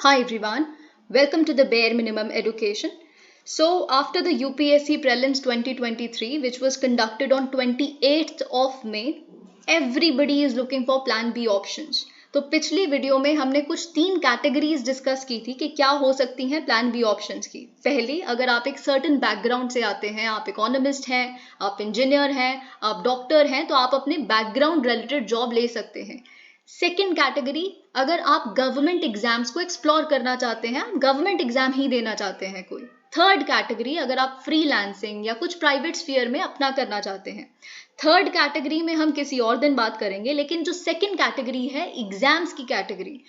Hi everyone, welcome to the Bare Minimum Education. So, after the UPSC Prelims 2023, which was conducted on 28th of May, everybody is looking for Plan B options. तो पिछली video में हमने कुछ 3 categories discuss की थी कि क्या हो सकती हैं प्लान बी ऑप्शंस की। पहली, अगर आप एक सर्टेन बैकग्राउंड से आते हैं, आप इकोनॉमिस्ट हैं, आप इंजीनियर हैं, आप डॉक्टर हैं, तो आप अपने बैकग्राउंड रिलेटेड जॉब ले सकते हैं। सेकेंड कैटेगरी, अगर आप गवर्नमेंट एग्जाम्स को एक्सप्लोर करना चाहते हैं, आप गवर्नमेंट एग्जाम ही देना चाहते हैं कोई। थर्ड कैटेगरी, अगर आप फ्रीलांसिंग या कुछ प्राइवेट स्फीयर में अपना करना चाहते हैं। थर्ड कैटेगरी में हम किसी और दिन बात करेंगे, लेकिन जो सेकेंड कैटेगरी है एग्जाम्स की कैटेगरी,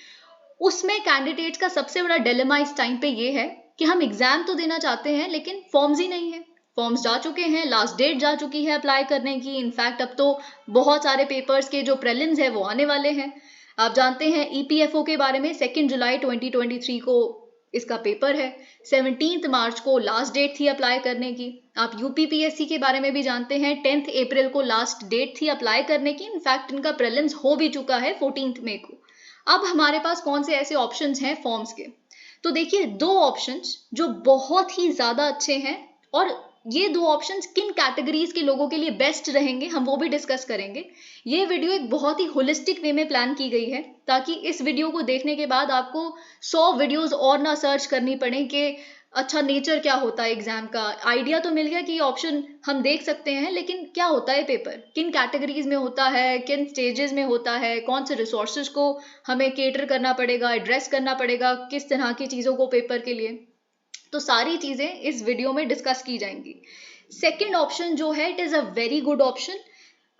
उसमें कैंडिडेट्स का सबसे बड़ा डिलेमा इस टाइम पे ये है कि हम एग्जाम तो देना चाहते हैं लेकिन फॉर्म्स ही नहीं है। फॉर्म्स जा चुके हैं, लास्ट डेट जा चुकी है अप्लाई करने की। इनफैक्ट अब तो बहुत सारे पेपर्स के जो प्रीलिम्स है वो आने वाले हैं। आप जानते हैं ईपीएफओ के बारे में 2 जुलाई 2023 को इसका पेपर है। 17 मार्च को लास्ट डेट थी अप्लाई करने की। आप यूपीपीएससी के बारे में भी जानते हैं, 10 अप्रैल को लास्ट डेट थी अप्लाई करने की। इनफैक्ट इनका प्रीलिम्स हो भी चुका है 14 मई को। अब हमारे पास कौन से ऐसे ऑप्शंस हैं फॉर्म्स के? तो देखिए, 2 ऑप्शंस जो बहुत ही ज्यादा अच्छे हैं, और ये 2 ऑप्शंस किन कैटेगरीज के लोगों के लिए बेस्ट रहेंगे हम वो भी डिस्कस करेंगे। ये वीडियो एक बहुत ही होलिस्टिक वे में प्लान की गई है, ताकि इस वीडियो को देखने के बाद आपको 100 वीडियोस और ना सर्च करनी पड़े कि अच्छा नेचर क्या होता है एग्जाम का। आइडिया तो मिल गया कि ऑप्शन हम देख सकते हैं, लेकिन क्या होता है पेपर, किन कैटेगरीज में होता है, किन स्टेजेस में होता है, कौन से रिसोर्सेज को हमें केटर करना पड़ेगा, एड्रेस करना पड़ेगा, किस तरह की चीज़ों को पेपर के लिए। तो सारी चीज़ें इस वीडियो में डिस्कस की जाएंगी। सेकेंड ऑप्शन जो है, it is a very good option.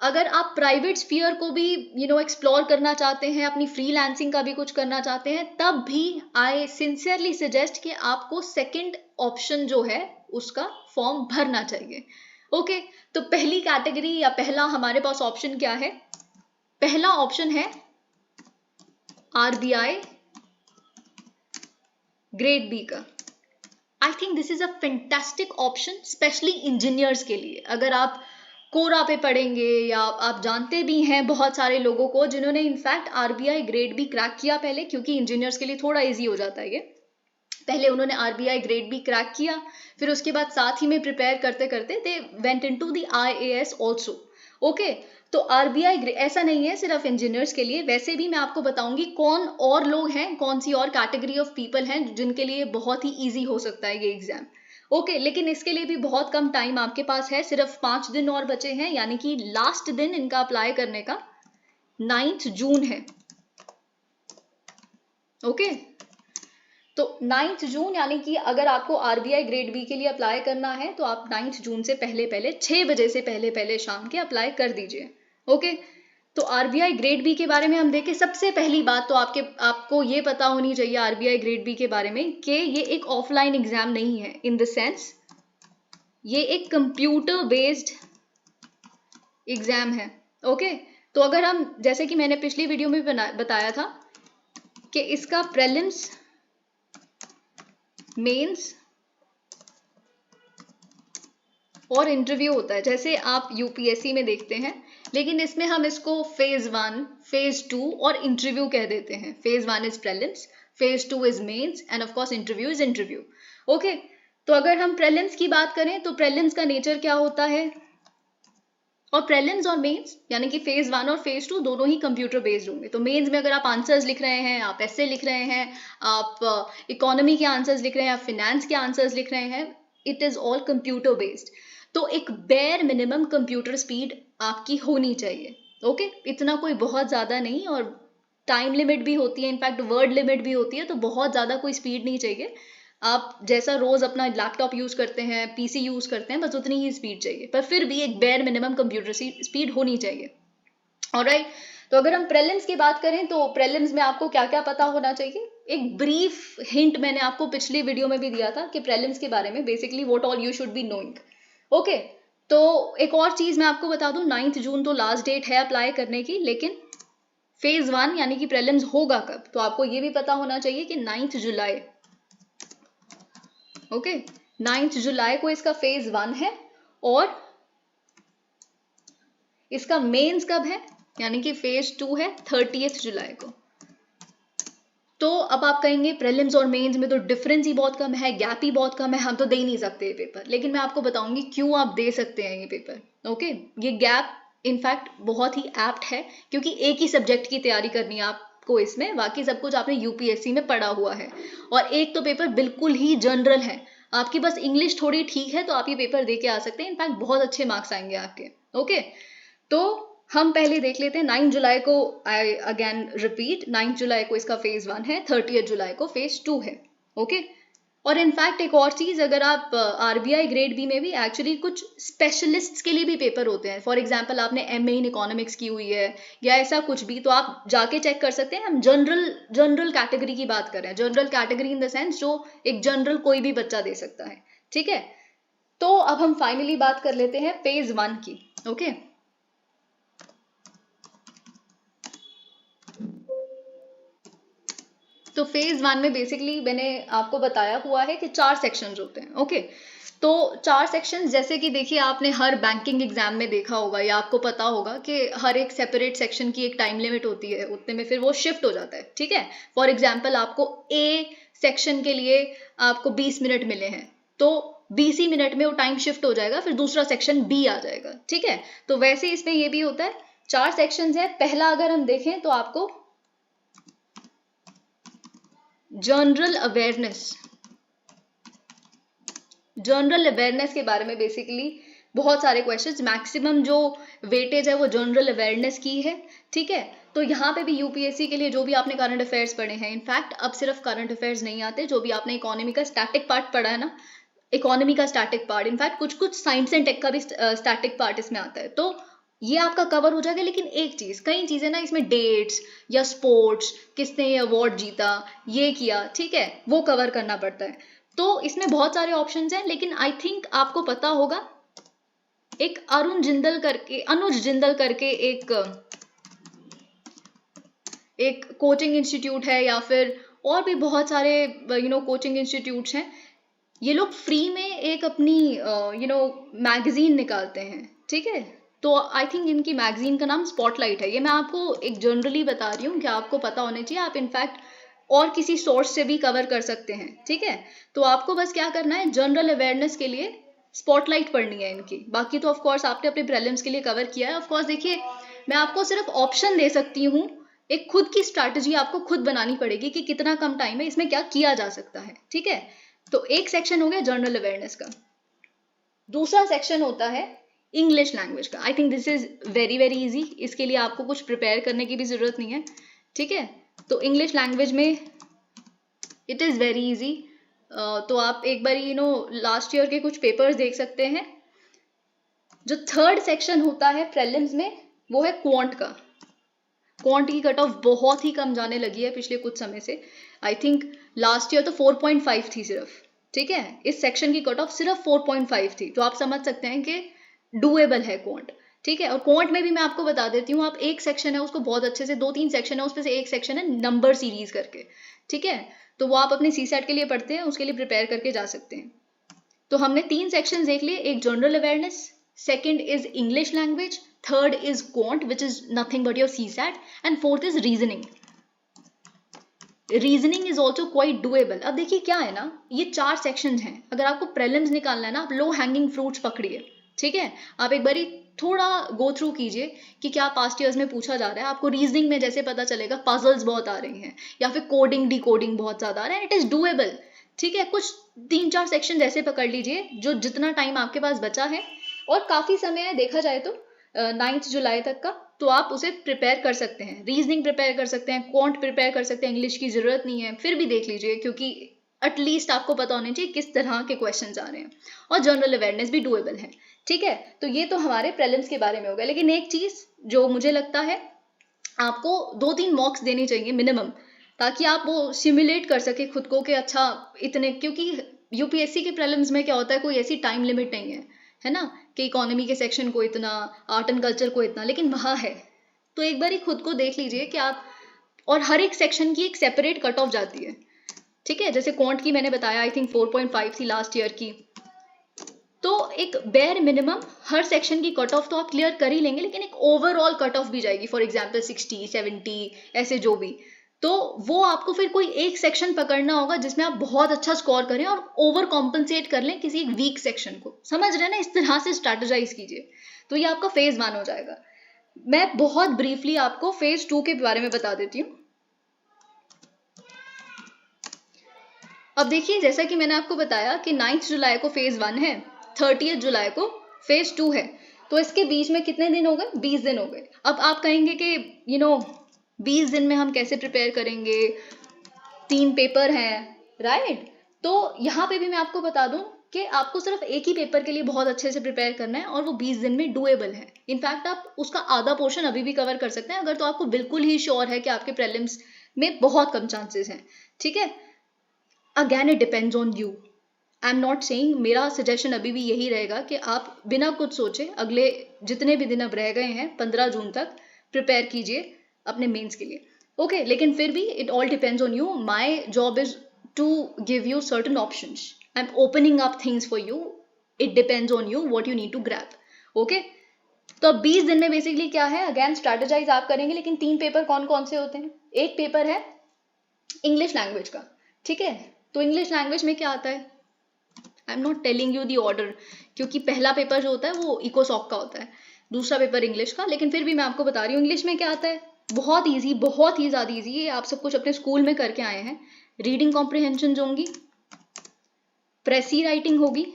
अगर आप प्राइवेट स्फीयर को भी एक्सप्लोर करना चाहते हैं, अपनी फ्रीलांसिंग का भी कुछ करना चाहते हैं, तब भी आई सिंसियरली सजेस्ट कि आपको सेकंड ऑप्शन जो है उसका फॉर्म भरना चाहिए। ओके, तो पहली कैटेगरी या पहला हमारे पास ऑप्शन क्या है? पहला ऑप्शन है आरबीआई ग्रेड बी का। I think this is a fantastic option, specially engineers के लिए। अगर आप कोरा पे पढ़ेंगे, या आप जानते भी हैं बहुत सारे लोगों को जिन्होंने in fact RBI grade B crack किया पहले, क्योंकि इंजीनियर्स के लिए थोड़ा इजी हो जाता है ये। पहले उन्होंने आरबीआई ग्रेड बी क्रैक किया, फिर उसके बाद साथ ही में प्रिपेयर करते करते they went into the IAS also. Okay, तो आरबीआई ऐसा नहीं है सिर्फ इंजीनियर्स के लिए, वैसे भी मैं आपको बताऊंगी कौन और लोग हैं, कौन सी और कैटेगरी ऑफ पीपल हैं जिनके लिए बहुत ही ईजी हो सकता है ये एग्जाम। ओके, लेकिन इसके लिए भी बहुत कम टाइम आपके पास है, सिर्फ 5 दिन और बचे हैं, यानी कि लास्ट दिन इनका अप्लाई करने का 9 जून है। ओके, तो 9 जून, यानी कि अगर आपको आरबीआई ग्रेड बी के लिए अप्लाई करना है तो आप 9 जून से पहले पहले 6 बजे से पहले पहले शाम के अप्लाई कर दीजिए। ओके, तो आरबीआई ग्रेड बी के बारे में हम देखें, सबसे पहली बात तो आपको ये पता होनी चाहिए आरबीआई ग्रेड बी के बारे में कि ये एक ऑफलाइन एग्जाम नहीं है। इन द सेंस ये एक कंप्यूटर बेस्ड एग्जाम है। ओके, तो अगर हम, जैसे कि मैंने पिछली वीडियो में बताया था कि इसका प्रीलिम्स, मेंस और इंटरव्यू होता है, जैसे आप यूपीएससी में देखते हैं, लेकिन इसमें हम इसको फेज 1, फेज 2 और इंटरव्यू कह देते हैं। Phase 1 is prelims, phase 2 is mains, and of course interview is interview. Okay, तो अगर हम प्रीलिम्स की बात करें तो प्रीलिम्स का नेचर क्या होता है, और प्रीलिम्स और मेंस यानी कि फेज 1 और फेज 2 दोनों ही कंप्यूटर बेस्ड होंगे। तो मेंस में अगर आप आंसर्स लिख रहे हैं, आप ऐसे लिख रहे हैं, आप इकोनॉमी के आंसर्स लिख रहे हैं, आप फिनेंस के आंसर्स लिख रहे हैं, it is all computer based. तो एक बेयर मिनिमम कंप्यूटर स्पीड आपकी होनी चाहिए। ओके, इतना कोई बहुत ज्यादा नहीं, और टाइम लिमिट भी होती है, इनफैक्ट वर्ड लिमिट भी होती है, तो बहुत ज्यादा कोई स्पीड नहीं चाहिए। आप जैसा रोज अपना लैपटॉप यूज करते हैं, पीसी यूज करते हैं, बस उतनी ही स्पीड चाहिए, पर फिर भी एक बेयर मिनिमम कंप्यूटर स्पीड होनी चाहिए। ऑलराइट, तो अगर हम प्रीलिम्स की बात करें तो प्रीलिम्स में आपको क्या क्या पता होना चाहिए, एक ब्रीफ हिंट मैंने आपको पिछली वीडियो में भी दिया था कि प्रीलिम्स के बारे में basically what all you should be knowing. Okay, तो एक और चीज मैं आपको बता दूं, 9 जून तो लास्ट डेट है अप्लाई करने की, लेकिन फेज 1 यानी कि प्रीलिम्स होगा कब, तो आपको ये भी पता होना चाहिए कि 9 जुलाई। ओके, 9 जुलाई को इसका फेज 1 है, और इसका मेंस कब है, यानी कि फेज 2 है 30 जुलाई को। तो अब आप कहेंगे प्रीलिम्स और मेंस में तो डिफरेंस ही बहुत कम है, गैप ही बहुत कम है, हम तो दे ही नहीं सकते ये पेपर। लेकिन मैं आपको बताऊंगी क्यों आप दे सकते हैं ये पेपर। ओके, ये गैप इनफैक्ट बहुत ही एप्ट है, क्योंकि एक ही सब्जेक्ट की तैयारी करनी है आपको इसमें, बाकी सब कुछ आपने यूपीएससी में पढ़ा हुआ है। और एक तो पेपर बिल्कुल ही जनरल है, आपकी बस इंग्लिश थोड़ी ठीक है तो आप ये पेपर दे के आ सकते हैं, इनफैक्ट बहुत अच्छे मार्क्स आएंगे आपके। ओके, तो हम पहले देख लेते हैं 9 जुलाई को, आई अगेन रिपीट, 9 जुलाई को इसका फेज 1 है, 30 जुलाई को फेज 2 है। ओके, और इनफैक्ट एक और चीज, अगर आप आरबीआई ग्रेड बी में भी एक्चुअली कुछ स्पेशलिस्ट्स के लिए भी पेपर होते हैं। फॉर एग्जांपल आपने एमए इन इकोनॉमिक्स की हुई है या ऐसा कुछ भी, तो आप जाके चेक कर सकते हैं। हम जनरल कैटेगरी की बात कर रहे हैं, general category in the sense जो एक जनरल कोई भी बच्चा दे सकता है। ठीक है, तो अब हम फाइनली बात कर लेते हैं फेज 1 की। ओके, तो फेज 1 में बेसिकली मैंने आपको बताया हुआ है कि 4 सेक्शंस होते हैं। ओके, तो 4 सेक्शंस, जैसे कि देखिए आपने हर बैंकिंग एग्जाम में देखा होगा या आपको पता होगा कि हर एक सेपरेट सेक्शन की एक टाइम लिमिट होती है, उतने में फिर वो शिफ्ट हो जाता है। ठीक है, फॉर एग्जाम्पल आपको ए सेक्शन के लिए आपको 20 मिनट मिले हैं, तो 20 ही मिनट में वो टाइम शिफ्ट हो जाएगा, फिर दूसरा सेक्शन बी आ जाएगा। ठीक है, तो वैसे इसमें ये भी होता है, 4 सेक्शंस है। पहला अगर हम देखें तो आपको जनरल अवेयरनेस के बारे में बेसिकली बहुत सारे क्वेश्चंस, मैक्सिमम जो वेटेज है वो जनरल अवेयरनेस की है। ठीक है, तो यहाँ पे भी यूपीएससी के लिए जो भी आपने करंट अफेयर्स पढ़े हैं, इनफैक्ट अब सिर्फ करंट अफेयर्स नहीं आते, जो भी आपने इकोनॉमी का स्टैटिक पार्ट पढ़ा है ना, इकोनॉमी का स्टैटिक पार्ट, इनफैक्ट कुछ कुछ साइंस एंड टेक का भी स्टैटिक पार्ट इसमें आता है, तो ये आपका कवर हो जाएगा। लेकिन एक चीज, कई चीजें ना इसमें डेट्स या स्पोर्ट्स, किसने ये अवार्ड जीता, ये किया, ठीक है, वो कवर करना पड़ता है। तो इसमें बहुत सारे ऑप्शंस हैं, लेकिन आई थिंक आपको पता होगा एक अनुज जिंदल करके एक कोचिंग इंस्टीट्यूट है, या फिर और भी बहुत सारे कोचिंग इंस्टीट्यूट्स हैं। ये लोग फ्री में एक अपनी मैगजीन निकालते हैं। ठीक है, तो आई थिंक इनकी मैगजीन का नाम स्पॉटलाइट है। ये मैं आपको एक जनरली बता रही हूँ कि आपको पता होने चाहिए, आप इनफैक्ट और किसी सोर्स से भी कवर कर सकते हैं। ठीक है, तो आपको बस क्या करना है, जनरल अवेयरनेस के लिए स्पॉटलाइट पढ़नी है इनकी, बाकी तो ऑफकोर्स आपने अपने प्रीलिम्स के लिए कवर किया है। ऑफकोर्स देखिए, मैं आपको सिर्फ ऑप्शन दे सकती हूँ, एक खुद की स्ट्रैटेजी आपको खुद बनानी पड़ेगी कि कितना कम टाइम है, इसमें क्या किया जा सकता है। ठीक है, तो एक सेक्शन हो गया जनरल अवेयरनेस का। दूसरा सेक्शन होता है इंग्लिश लैंग्वेज का। I think this is very very easy, इसके लिए आपको कुछ प्रिपेयर करने की भी जरूरत नहीं है। ठीक है, तो इंग्लिश लैंग्वेज में इट इज वेरी इजी। तो आप एक बार लास्ट ईयर के कुछ पेपर्स देख सकते हैं। जो थर्ड सेक्शन होता है प्रीलिम्स में, वो है क्वांट का। क्वांट की कट ऑफ बहुत ही कम जाने लगी है पिछले कुछ समय से। आई थिंक लास्ट ईयर तो 4.5 थी सिर्फ। ठीक है, इस सेक्शन की कट ऑफ सिर्फ 4.5 थी, तो आप समझ सकते हैं कि डुएबल है क्वांट। ठीक है, और क्वांट में भी मैं आपको बता देती हूँ, आप एक सेक्शन है उसको बहुत अच्छे से, 2-3 सेक्शन है उसमें से एक सेक्शन है नंबर सीरीज करके। ठीक है, तो वो आप अपने सीसेट के लिए पढ़ते हैं, उसके लिए प्रिपेयर करके जा सकते हैं। तो हमने 3 सेक्शन देख लिए, एक general awareness, second is English language, third is quant which is nothing but your CSAT, and fourth is reasoning. Reasoning is also quite doable. अब देखिए क्या है ना, ये 4 सेक्शंस हैं, अगर आपको प्रीलिम्स निकालना है ना, आप लो हैंगिंग फ्रूट्स पकड़िए। ठीक है, आप एक बारी थोड़ा गो थ्रू कीजिए कि क्या पास्ट ईयर्स में पूछा जा रहा है। आपको रीजनिंग में जैसे पता चलेगा पजल्स बहुत आ रही हैं, या फिर कोडिंग डी कोडिंग बहुत ज्यादा आ रहा है, इट इज डुएबल। ठीक है, कुछ 3-4 सेक्शन ऐसे पकड़ लीजिए जो जितना टाइम आपके पास बचा है, और काफी समय है देखा जाए तो 9 जुलाई तक का, तो आप उसे प्रिपेयर कर सकते हैं। रीजनिंग प्रिपेयर कर सकते हैं, क्वांट प्रिपेयर कर सकते हैं, इंग्लिश की जरूरत नहीं है, फिर भी देख लीजिए, क्योंकि एटलीस्ट आपको पता होने चाहिए किस तरह के क्वेश्चंस आ रहे हैं, और जनरल अवेयरनेस भी डुएबल है। ठीक है, तो ये तो हमारे प्रीलिम्स के बारे में हो गया। लेकिन एक चीज जो मुझे लगता है, आपको 2-3 मॉक्स देने चाहिए मिनिमम, ताकि आप वो सिमुलेट कर सके खुद को कि अच्छा इतने, क्योंकि यूपीएससी के प्रीलिम्स में क्या होता है, कोई ऐसी टाइम लिमिट नहीं है ना, कि इकोनॉमी के सेक्शन को इतना, आर्ट एंड कल्चर को इतना, लेकिन वहाँ है। तो एक बार ही खुद को देख लीजिए कि आप, और हर एक सेक्शन की एक सेपरेट कट ऑफ जाती है। ठीक है, जैसे क्वांट की मैंने बताया आई थिंक 4.5 थी लास्ट ईयर की, तो एक बेयर मिनिमम हर सेक्शन की कट ऑफ तो आप क्लियर कर ही लेंगे, लेकिन एक ओवरऑल कट ऑफ भी जाएगी, फॉर एग्जाम्पल 60, 70 ऐसे जो भी। तो वो आपको फिर कोई एक सेक्शन पकड़ना होगा जिसमें आप बहुत अच्छा स्कोर करें और ओवर कॉम्पनसेट कर लें किसी एक वीक सेक्शन को, समझ रहे हैं ना? इस तरह से स्ट्रैटेजाइज कीजिए, तो ये आपका फेज 1 हो जाएगा। मैं बहुत ब्रीफली आपको फेज 2 के बारे में बता देती हूँ। अब देखिए, जैसा कि मैंने आपको बताया कि 9 जुलाई को फेज 1 है, 30 जुलाई को फेज 2 है, तो इसके बीच में कितने दिन हो गए? 20 दिन हो गए। अब आप कहेंगे कि 20 दिन में हम कैसे प्रिपेयर करेंगे, 3 पेपर हैं, राइट? तो यहाँ पे भी मैं आपको बता दूं कि आपको सिर्फ एक ही पेपर के लिए बहुत अच्छे से प्रिपेयर करना है और वो 20 दिन में डुएबल है। इनफैक्ट आप उसका आधा पोर्शन अभी भी कवर कर सकते हैं अगर तो आपको बिल्कुल ही श्योर है कि आपके प्रीलिम्स में बहुत कम चांसेस हैं, ठीक है? Again it depends on you, I am not saying, मेरा सजेशन अभी भी यही रहेगा कि आप बिना कुछ सोचे अगले जितने भी दिन अब रह गए हैं 15 जून तक प्रिपेयर कीजिए अपने मेंस के लिए, ओके? लेकिन फिर भी it all depends on you. My job is to give you certain options, I am opening up things for you, it depends on you what you need to grab, okay? तो 20 दिन में basically क्या है, again strategise आप करेंगे, लेकिन 3 paper कौन कौन से होते हैं? एक पेपर है इंग्लिश लैंग्वेज का, ठीक है? तो इंग्लिश लैंग्वेज में क्या आता है, I am not telling you the order, क्योंकि पहला पेपर जो होता है वो इकोसॉक का होता है, दूसरा पेपर इंग्लिश का, लेकिन फिर भी मैं आपको बता रही हूँ इंग्लिश में क्या आता है। बहुत ईजी, बहुत ही ज़्यादा ईजी है, आप सब कुछ अपने स्कूल में करके आए हैं। रीडिंग कॉम्प्रिहेंशन होंगी, प्रेसी राइटिंग होगी,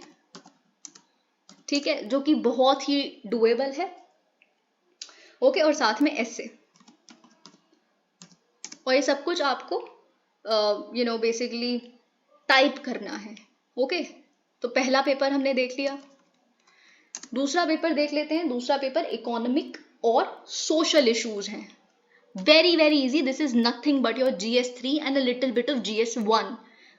ठीक है, जो कि बहुत ही डुएबल है, ओके? और साथ में एसे, और ये सब कुछ आपको बेसिकली टाइप करना है, ओके? तो पहला पेपर हमने देख लिया, दूसरा पेपर देख लेते हैं। दूसरा पेपर इकोनॉमिक और सोशल इश्यूज हैं, very very easy, this is nothing but your GS3 and a little bit of GS1,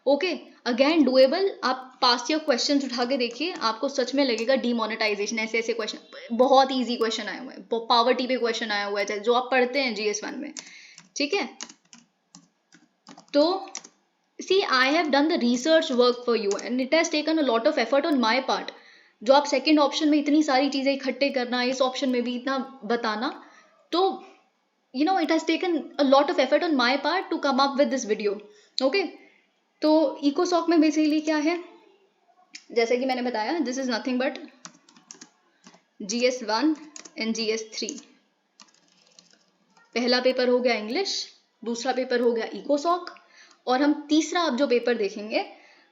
okay? Again doable, आप पास्ट ईयर क्वेश्चन उठा के देखिए, आपको सच में लगेगा डीमोनेटाइजेशन, ऐसे ऐसे क्वेश्चन, बहुत ईजी क्वेश्चन आए हुए हैं, पॉवर्टी पे क्वेश्चन आया हुआ है जो आप पढ़ते हैं GS1 में, ठीक है? तो see, I have done the research work for you and it has taken a lot of effort on my part. जो आप सेकेंड ऑप्शन में इतनी सारी चीजें इकट्ठे करना, इस ऑप्शन में भी इतना बताना, तो it has taken a lot of effort on my part to come up with this video, okay? तो इकोसॉक में बेसिकली क्या है, जैसे कि मैंने बताया, this is nothing but GS1 and GS3। पहला पेपर हो गया इंग्लिश, दूसरा पेपर हो गया इकोसॉक, और हम तीसरा अब जो पेपर देखेंगे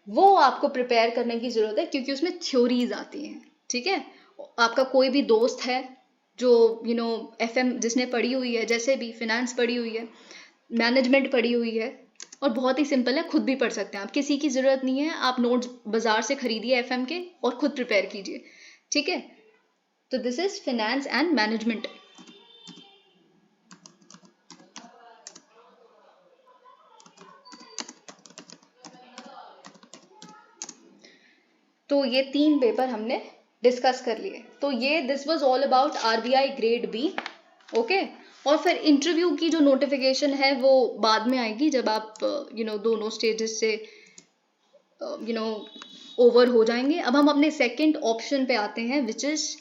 वो आपको प्रिपेयर करने की जरूरत है क्योंकि उसमें थ्योरीज आती हैं, ठीक है? आपका कोई भी दोस्त है जो FM जिसने पढ़ी हुई है, जैसे भी फिनेंस पढ़ी हुई है, मैनेजमेंट पढ़ी हुई है, और बहुत ही सिंपल है, खुद भी पढ़ सकते हैं आप, किसी की जरूरत नहीं है, आप नोट्स बाजार से खरीदिए FM के और खुद प्रिपेयर कीजिए, ठीक है? तो this is finance and management. तो ये 3 पेपर हमने डिस्कस कर लिए। तो ये this was all about RBI grade B, okay? और फिर इंटरव्यू की जो नोटिफिकेशन है वो बाद में आएगी जब आप दोनों स्टेजेस से ओवर हो जाएंगे। अब हम अपने सेकंड ऑप्शन पे आते हैं, विच इज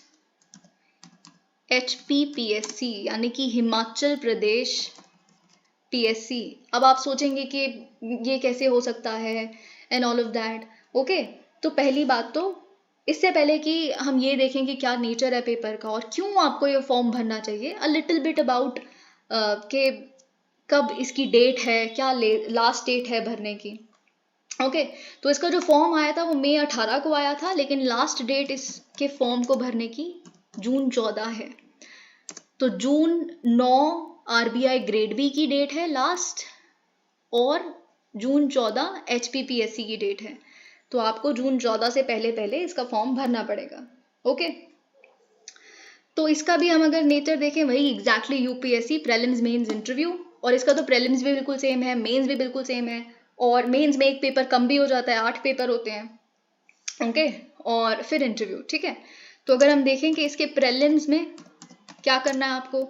HPPSC, यानी कि हिमाचल प्रदेश PSC। अब आप सोचेंगे कि ये कैसे हो सकता है and all of that, okay? तो पहली बात, तो इससे पहले कि हम ये देखें कि क्या नेचर है पेपर का और क्यों आपको ये फॉर्म भरना चाहिए, अ लिटिल बिट अबाउट के कब इसकी डेट है, क्या लास्ट डेट है भरने की, ओके? तो इसका जो फॉर्म आया था वो मई 18 को आया था, लेकिन लास्ट डेट इसके फॉर्म को भरने की जून 14 है। तो जून 9 RBI ग्रेड बी की डेट है लास्ट, और जून 14 HPPSC की डेट है। तो आपको जून 14 से पहले पहले इसका फॉर्म भरना पड़ेगा, ओके? तो इसका भी हम अगर नेचर देखें, वही exactly UPSC prelims mains interview, और इसका तो प्रीलिम्स भी बिल्कुल सेम है, मेंस भी बिल्कुल सेम है, और मेंस में एक पेपर कम भी हो जाता है, 8 पेपर होते हैं, ओके? और फिर इंटरव्यू, ठीक है? तो अगर हम देखें कि इसके प्रीलिम्स में क्या करना है आपको,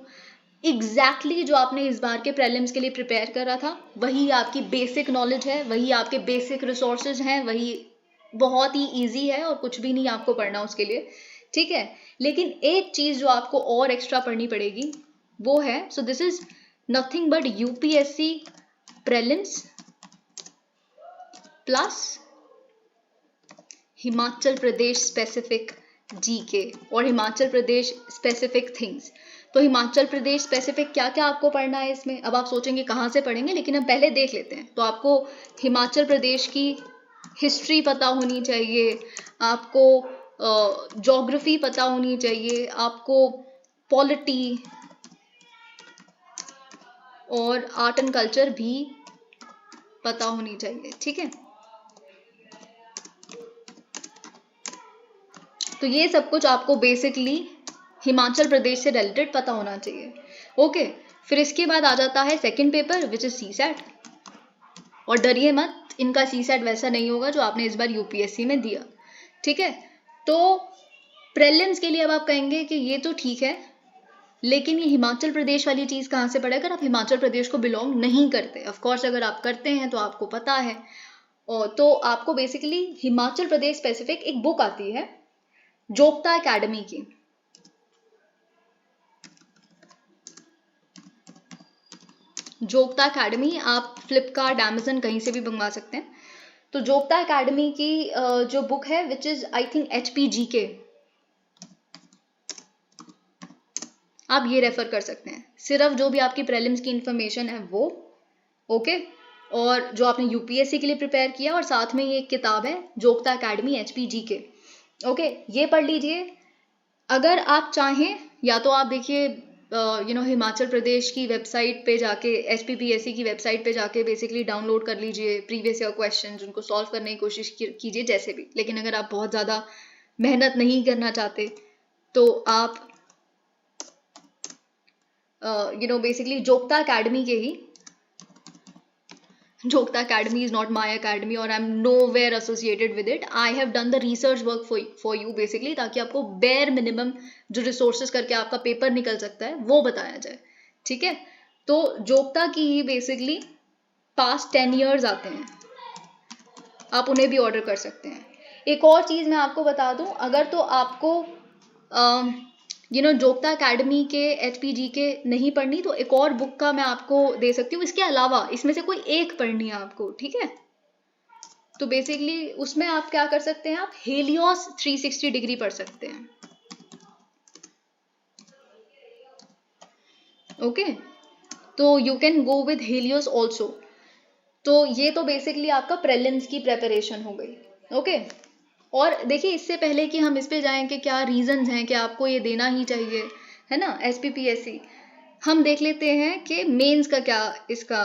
एग्जैक्टली जो आपने इस बार के प्रीलिम्स के लिए प्रिपेयर करा था वही आपकी बेसिक नॉलेज है, वही आपके बेसिक रिसोर्सेज हैं, वही बहुत ही इजी है और कुछ भी नहीं आपको पढ़ना उसके लिए, ठीक है? लेकिन एक चीज जो आपको और एक्स्ट्रा पढ़नी पड़ेगी वो है, so this is nothing but UPSC prelims plus Himachal Pradesh specific GK और हिमाचल प्रदेश स्पेसिफिक थिंग्स। तो हिमाचल प्रदेश स्पेसिफिक क्या क्या आपको पढ़ना है इसमें, अब आप सोचेंगे कहाँ से पढ़ेंगे, लेकिन हम पहले देख लेते हैं। तो आपको हिमाचल प्रदेश की हिस्ट्री पता होनी चाहिए, आपको ज्योग्राफी पता होनी चाहिए, आपको पॉलिटी और आर्ट एंड कल्चर भी पता होनी चाहिए, ठीक है। तो ये सब कुछ आपको बेसिकली हिमाचल प्रदेश से रिलेटेड पता होना चाहिए। ओके, फिर इसके बाद आ जाता है second paper which is CSAT. और डरिए मत, इनका सीसैट वैसा नहीं होगा जो आपने इस बार यूपीएससी में दिया, ठीक है। तो प्रीलिम्स के लिए अब आप कहेंगे कि ये तो ठीक है, लेकिन ये हिमाचल प्रदेश वाली चीज कहाँ से पढ़े अगर आप हिमाचल प्रदेश को बिलोंग नहीं करते। ऑफ कोर्स अगर आप करते हैं तो आपको पता है। और तो आपको बेसिकली हिमाचल प्रदेश स्पेसिफिक एक बुक आती है जोगता एकेडमी की। जोगता एकेडमी आप फ्लिपकार्ट अमेजन कहीं से भी मंगवा सकते हैं। तो जोगता एकेडमी की जो बुक है which is I think HPGK, आप ये रेफर कर सकते हैं। सिर्फ जो भी आपकी प्रीलिम्स की इंफॉर्मेशन है वो, ओके, और जो आपने यूपीएससी के लिए प्रिपेयर किया, और साथ में ये एक किताब है जोगता एकेडमी HPGK, ओके, ये पढ़ लीजिए। अगर आप चाहें या तो आप देखिए हिमाचल प्रदेश की वेबसाइट पे जाके, HPPSC की वेबसाइट पे जाके बेसिकली डाउनलोड कर लीजिए प्रीवियस ईयर क्वेश्चंस, उनको सॉल्व करने की कोशिश कीजिए जैसे भी। लेकिन अगर आप बहुत ज़्यादा मेहनत नहीं करना चाहते तो आप बेसिकली जोगता एकेडमी के ही, Jokta Academy is not my academy और I'm nowhere associated with it. I have done the research work for you basically, ताकि आपको bare minimum जो resources करके आपका पेपर निकल सकता है वो बताया जाए, ठीक है। तो जोगता की ही बेसिकली पास्ट 10 years आते हैं, आप उन्हें भी ऑर्डर कर सकते हैं। एक और चीज़ मैं आपको बता दूं, अगर तो आपको जोगता एकेडमी के HPGK नहीं पढ़नी तो एक और बुक का मैं आपको दे सकती हूँ। इसके अलावा इसमें से कोई एक पढ़नी है आपको, ठीक है। तो बेसिकली उसमें आप क्या कर सकते हैं, आप हेलियोस 360 डिग्री पढ़ सकते हैं, ओके। तो you can go with Helios also. तो ये तो बेसिकली आपका प्रीलिम्स की प्रेपरेशन हो गई, ओके। और देखिए इससे पहले कि हम इस पे जाएं कि क्या रीजंस हैं कि आपको ये देना ही चाहिए, है ना, SPPSC, हम देख लेते हैं कि मेंस का क्या इसका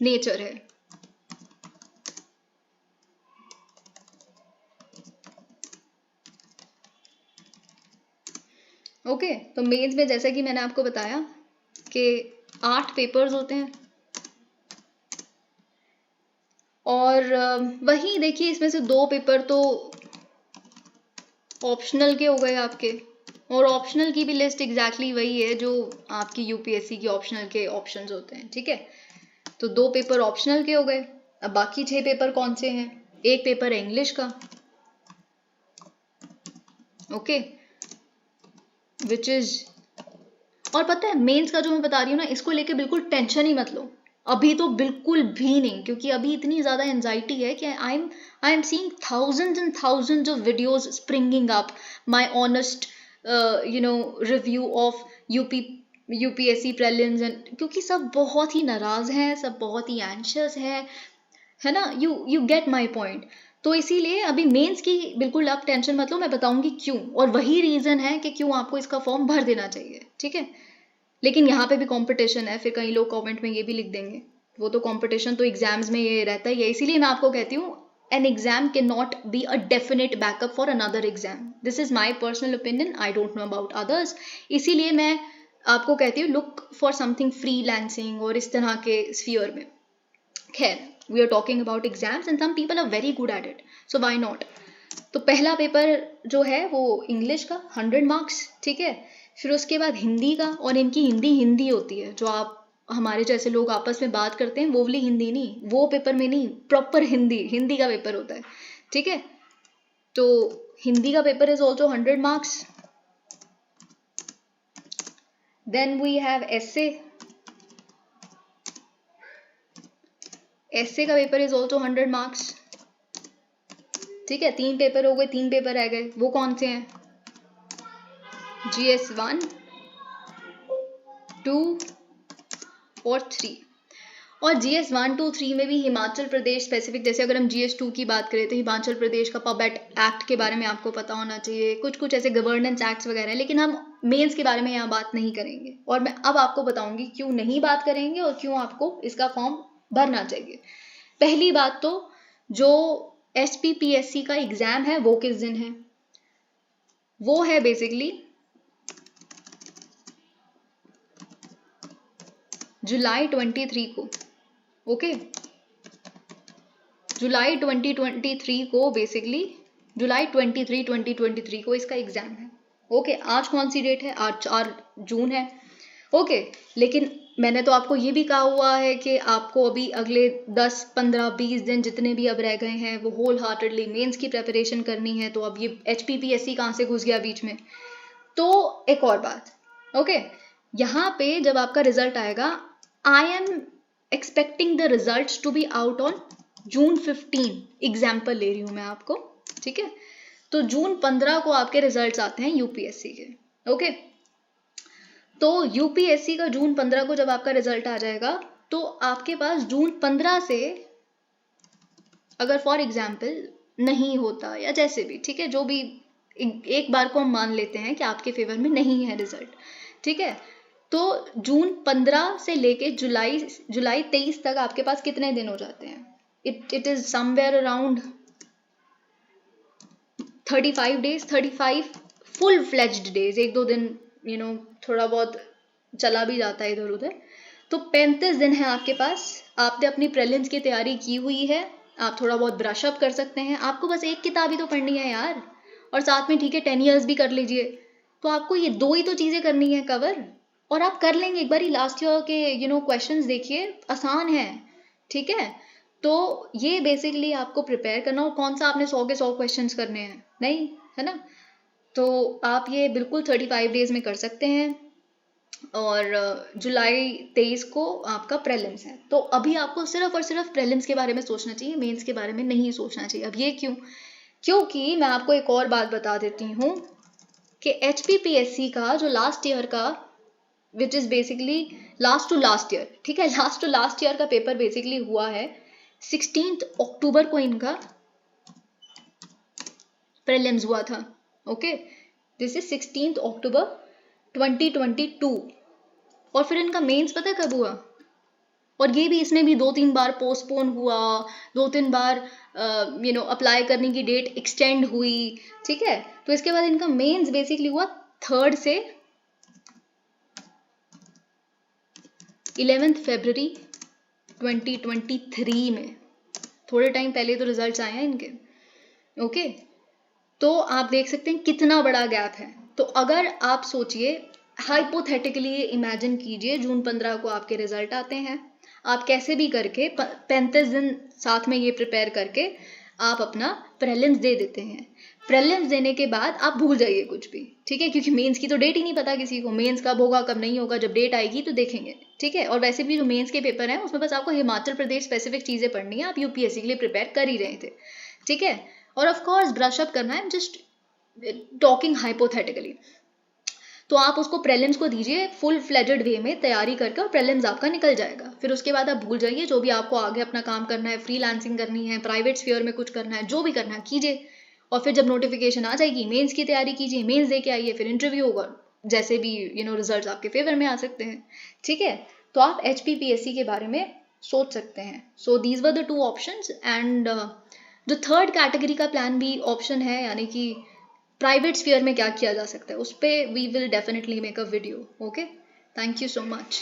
नेचर है। ओके, तो मेंस में जैसा कि मैंने आपको बताया कि 8 पेपर्स होते हैं, और वही देखिए इसमें से 2 पेपर तो ऑप्शनल के हो गए आपके, और ऑप्शनल की भी लिस्ट एग्जैक्टली वही है जो आपकी यूपीएससी की ऑप्शनल के ऑप्शंस होते हैं, ठीक है। तो 2 पेपर ऑप्शनल के हो गए। अब बाकी 6 पेपर कौन से हैं, एक पेपर है इंग्लिश का, ओके, विच इज, और पता है मेंस का जो मैं बता रही हूँ ना, इसको लेके बिल्कुल टेंशन ही मत लो अभी, तो बिल्कुल भी नहीं, क्योंकि अभी इतनी ज्यादा एंजाइटी है कि I am seeing thousands and thousands of videos springing up, my honest review of UPSC prelims, and क्योंकि सब बहुत ही नाराज हैं, सब बहुत ही एंशियस है ना, यू गेट माई पॉइंट। तो इसीलिए अभी मेंस की बिल्कुल आप टेंशन मत लो, मैं बताऊंगी क्यों, और वही रीजन है कि क्यों आपको इसका फॉर्म भर देना चाहिए, ठीक है। लेकिन यहाँ पे भी कंपटीशन है, फिर कई लोग कमेंट में ये भी लिख देंगे, वो तो कंपटीशन तो एग्जाम्स में ये रहता ही है। इसीलिए मैं आपको कहती हूँ an exam cannot be a definite backup for another exam. This is my personal opinion. I don't know about others. इसीलिए मैं आपको कहती हूँ look for something freelancing और इस तरह के sphere में। खैर, we are talking about exams and some people are very good at it. So why not? तो पहला पेपर जो है वो इंग्लिश का 100 मार्क्स, ठीक है। फिर उसके बाद हिंदी का, और इनकी हिंदी होती है जो आप हमारे जैसे लोग आपस में बात करते हैं, वो वाली हिंदी नहीं, वो पेपर में नहीं, प्रॉपर हिंदी का पेपर होता है, ठीक है। तो हिंदी का paper is also 100 marks. Then we have essay, essay का पेपर इज ऑल्सो 100 मार्क्स। ठीक है, 3 पेपर हो गए, 3 पेपर रह गए, वो कौन से हैं? GS 1, 2 और 3। और GS 1, 2, 3 में भी हिमाचल प्रदेश स्पेसिफिक, जैसे अगर हम GS 2 की बात करें तो हिमाचल प्रदेश का पब एक्ट के बारे में आपको पता होना चाहिए, कुछ कुछ ऐसे गवर्नेंस एक्ट्स वगैरह हैं, लेकिन हम मेंस के बारे में यहाँ बात नहीं करेंगे। और मैं अब आपको बताऊंगी क्यों नहीं बात करेंगे और क्यों आपको इसका फॉर्म भरना चाहिए। पहली बात तो जो HPPSC का एग्जाम है वो किस दिन है? वो है बेसिकली जुलाई 23 को। ओके, जुलाई 2023 को, बेसिकली जुलाई 23, 2023 को इसका एग्जाम है। ओके, आज कौन सी डेट है? आज 4 जून है। ओके, लेकिन मैंने तो आपको ये भी कहा हुआ है कि आपको अभी अगले 10, 15, 20 दिन जितने भी अब रह गए हैं वो होल हार्टेडली मेंस की प्रेपरेशन करनी है। तो अब ये HPPSC कहाँ से घुस गया बीच में? तो एक और बात, ओके, यहाँ पे जब आपका रिजल्ट आएगा, I am expecting the result to be out on June 15। Example ले रही हूँ मैं आपको, ठीक है? तो जून 15 को आपके रिजल्ट्स आते हैं UPSC के। ओके, तो UPSC का जून 15 को जब आपका रिजल्ट आ जाएगा तो आपके पास जून 15 से, अगर फॉर एग्जाम्पल नहीं होता या जैसे भी, ठीक है, जो भी, एक बार को हम मान लेते हैं कि आपके फेवर में नहीं है रिजल्ट, ठीक है, तो जून 15 से लेके जुलाई 23 तक आपके पास कितने दिन हो जाते हैं? It is somewhere around 35 days, 35 full fledged days. एक दो दिन थोड़ा बहुत चला भी जाता है इधर उधर, तो 35 दिन है आपके पास। आपने अपनी प्रीलिम्स की तैयारी की हुई है, आप थोड़ा बहुत ब्रश अप कर सकते हैं। आपको बस एक किताब ही तो पढ़नी है यार, और साथ में ठीक है 10 ईयर्स भी कर लीजिए। तो आपको ये 2 ही तो चीजें करनी है कवर, और आप कर लेंगे। एक बार ही लास्ट ईयर के क्वेश्चंस देखिए, आसान है, ठीक है? तो ये बेसिकली आपको प्रिपेयर करना, और कौन सा आपने 100 के 100 क्वेश्चंस करने हैं, नहीं, है ना? तो आप ये बिल्कुल 35 डेज में कर सकते हैं। और जुलाई 23 को आपका प्रीलिम्स है। तो अभी आपको सिर्फ और सिर्फ प्रीलिम्स के बारे में सोचना चाहिए, मेंस के बारे में नहीं सोचना चाहिए। अब ये क्यों? क्योंकि मैं आपको एक और बात बता देती हूँ कि HPPSC का जो लास्ट ईयर का, which is basically last to last year, ठीक है, लास्ट टू लास्ट ईयर का पेपर बेसिकली हुआ है 16 अक्टूबर को इनका प्रीलिम्स हुआ था। Okay, this is 16 October 2022। और फिर इनका मेंस पता है कब हुआ? और ये भी, इसमें भी 2-3 बार पोस्टपोन हुआ, 2-3 बार अप्लाई करने की डेट एक्सटेंड हुई, ठीक है? तो इसके बाद इनका मेंस बेसिकली हुआ 3 से 11 फरवरी 2023 में। थोड़े टाइम पहले तो रिजल्ट्स आए हैं इनके। ओके, तो आप देख सकते हैं कितना बड़ा गैप है। तो अगर आप सोचिए, हाइपोथेटिकली इमेजिन कीजिए, जून 15 को आपके रिजल्ट आते हैं, आप कैसे भी करके 35 दिन साथ में ये प्रिपेयर करके आप अपना प्रीलिम्स दे देते हैं। प्रीलिम्स देने के बाद आप भूल जाइए कुछ भी, ठीक है? क्योंकि मेंस की तो डेट ही नहीं पता किसी को, मेंस कब होगा कब नहीं होगा, जब डेट आएगी तो देखेंगे, ठीक है? और वैसे भी जो मेंस के पेपर हैं उसमें बस आपको हिमाचल प्रदेश स्पेसिफिक चीज़ें पढ़नी है, आप UPSC के लिए प्रिपेयर कर ही रहे थे, ठीक है? और ऑफ कोर्स ब्रश अप करना है, जस्ट टॉकिंग हाइपोथेटिकली। तो आप उसको प्रीलिम्स को दीजिए फुल फ्लेजेड वे में तैयारी करके, और प्रीलिम्स आपका निकल जाएगा। फिर उसके बाद आप भूल जाइए, जो भी आपको आगे अपना काम करना है, फ्रीलांसिंग करनी है, प्राइवेट स्फीयर में कुछ करना है, जो भी करना है कीजिए। और फिर जब नोटिफिकेशन आ जाएगी, मेंस की तैयारी कीजिए, मेंस दे के आइए, फिर इंटरव्यू होगा, जैसे भी रिजल्ट आपके फेवर में आ सकते हैं, ठीक है? तो आप HPPSC के बारे में सोच सकते हैं। So these were the 2 options, and जो थर्ड कैटेगरी का प्लान भी ऑप्शन है, यानी कि प्राइवेट स्फीयर में क्या किया जा सकता है, उस पर we will definitely make a video. Okay, thank you so much.